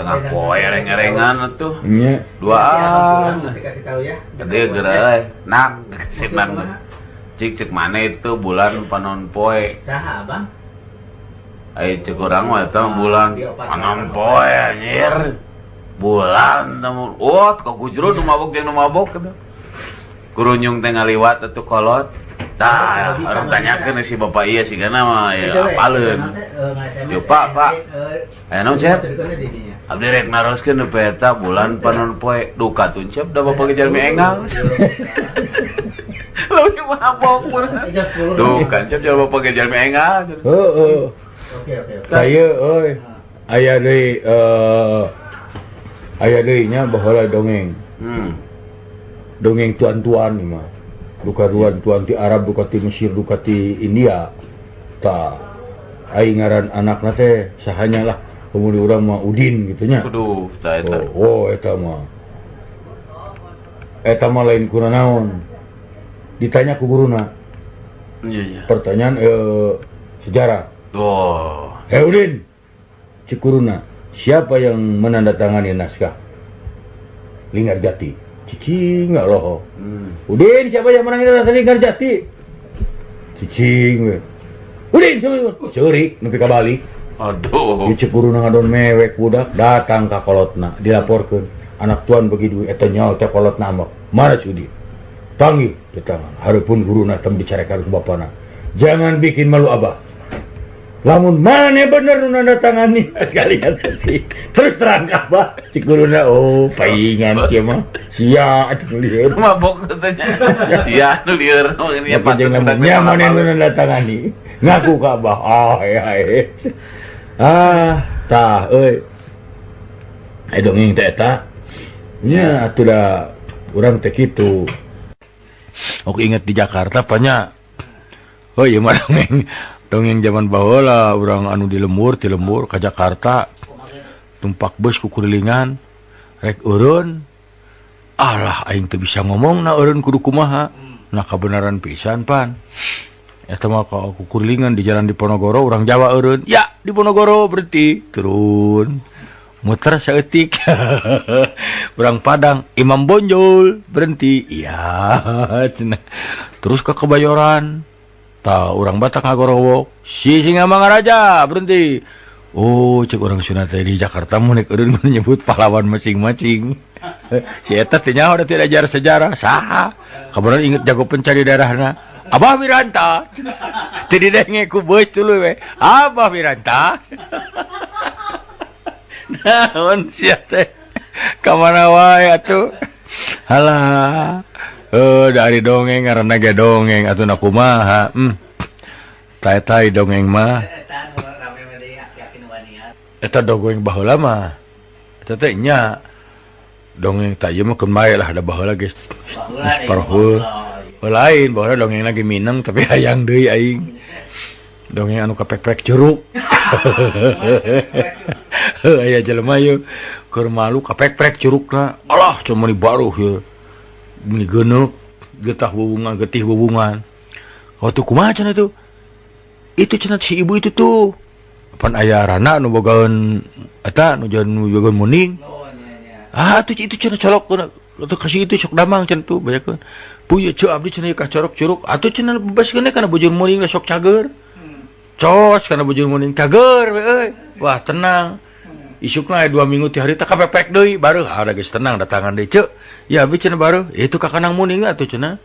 tengah poe rengan tuh. Nya. Duaan. Dikasih tahu ya. Gede gerai. Nak sinan. Cik mana itu bulan panon poe. Saha Bang? Ai cek urang mah eta bulan panon poe anjir. Bulan temu. Oh, kok gujru nu mabok jeung nu mabok kitu. Kurunyung teh ngaliwat atuh kolot. Tah, harus tanyakeun si bapak ieu sigana mah ya apaleun. Yo Pak. Aya naon cep? Abdi rek naroskeun nu peta bulan panon poe duka tuncep da bapak gejar mi engang. Leuwih mabok pun. Duka cep da bapak gejar mi engang. Heeh. Oke. Saya euy. Aya deui nya baheula dongeng. Dongeng tuan-tuan ieu mah. Duka tuan ti Arab, duka ti Mesir, duka ti India. Tah ai ngaran anakna teh sahanya lah. Kemudian urang mah Udin gitu nya. Kudu tah eta. Oh, eta mah. Eta mah lain kunaon. Ditanya ku guruna. Iya. Pertanyaan sejarah. Oh. Udin, Cikuruna, siapa yang menandatangani naskah Linggarjati? Cicing nggak loh. Udin, siapa yang menandatangani Linggarjati? Cicing, we. Udin, siapa? Cerik, nepi ka balik. Aduh. Di Cikuruna ngadon mewek budak, datang ka kolotna, dilaporkeun. Anak tuan bagi duit, eta nyawa teh kolotna mah. Mana Udin? Panggil, datang. Hareupeun guruna tem dicarekan ku bapana. Jangan bikin malu abah. Lamun mana bener nu nandatangani sekalian terus terang kabah cik guruna paingan kieu mah sia atuh lieur Mabok katanya. Sia nu lieur ya patut nya mana nu nandatangani ngaku kabah tah euy dongeng teh eta nya atuh da urang teh kitu. Oke inget di Jakarta panya ieu mah dongeng zaman baheula urang anu di lembur ka Jakarta tumpak bus ku kurilingan rek eureun alah aing teu bisa ngomongna eureun kudu kumaha nah kabenaran pisan pan eta mah ku kurilingan di jalan Diponegoro urang Jawa eureun ya Diponegoro berhenti turun muter saeutik urang Padang Imam Bonjol berhenti iya cenah terus ke Kebayoran. Orang Batak ngagorowok, si Singamangaraja berhenti. Cek orang Sunda teh di Jakarta mun nek eureun nyebut pahlawan masing-masing. Si eta teh nyaho da tidak ajar sejarah, saha? Kabaran inget jago pencari darahna. Abah Wiranta. Teu didenge ku beus tuluy we. Abah Wiranta. Naon sia teh? Ka mana wae atuh? Halah. Dari dongeng karena ge dongeng atuh na kumaha tai dongeng mah eta dongeng baheula mah eta teh nya dongeng teh ieu mah keun bae lah da baheula geus parhul lain baheula dongeng lagi Minang tapi hayang deui aing dongeng anu kapek-pek jeruk aya jelema ieu keur malu kapek-pek jerukna alah cuma ni baru ieu ini genep getih bubungan waktu kumaha cenah itu cenah si ibu itu tuh pan aya rana nu bogaeun eta nu bogaeun muning tuh itu cenah colok atuh kasih itu sok damang cenah tuh bayakeun puye ceu abdi cenah ka corok curug atuh cenah bebaskeun kana bujur muning sok cager cos kana bujur muning cager we euy wah tenang isukna aya 2 minggu ti hari teh kapepek deui baru ada geus tenang datangan deui ceu ya abis cenah baru itu kakanang muning atuh cenah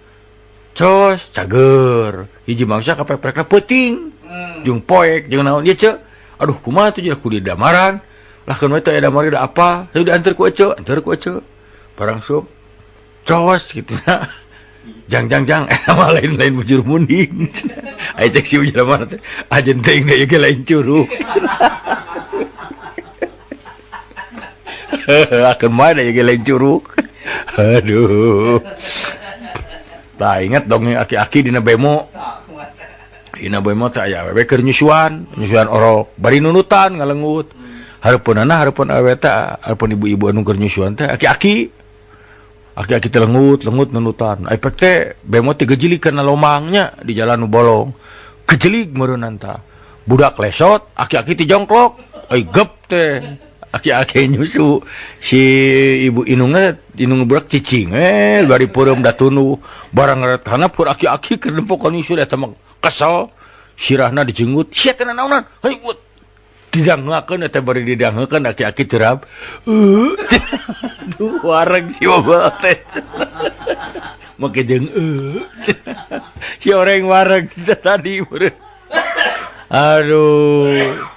cos cager hiji mangsa kapeprekna peuting jeung poek jeung naon ieu ceu aduh kumaha tuh kudu damaran lah keun we teh aya damari da apa teu diantar ku ece barang sup cos kitu na jang eta mah lain bujur muning aya cek si bujur mana teh ajeun teh geus ge lain curug akan mana ya lain curug. Aduh. Tah ingat dong aki-aki dina bemo. Dina bemo teh aya awewe keur nyusuan orok, bari nunutan ngalengut. Hareupeunana hareupeun awewe teh, hareupeun ibu-ibu anu keur nyusuan teh aki-aki. Aki-aki teh lengut nunutan. Efek teh bemo teh gejilikeun na lomangnya di jalan nu bolong. Gejelik meureunnan tah. Budak lesot, aki-aki teh jongklok. Ai gep teh. aki-aki nyusu si ibu inung budak cicing bari peureum da tunu barang retana pur aki-aki keur nempokan nyusu eta mah kesel sirahna dijenggut sia teh naonan heuy didangakeun eta bari didangakeun aki-aki terap duh wareg si bapak teh make jeung si orang wareg tadi aduh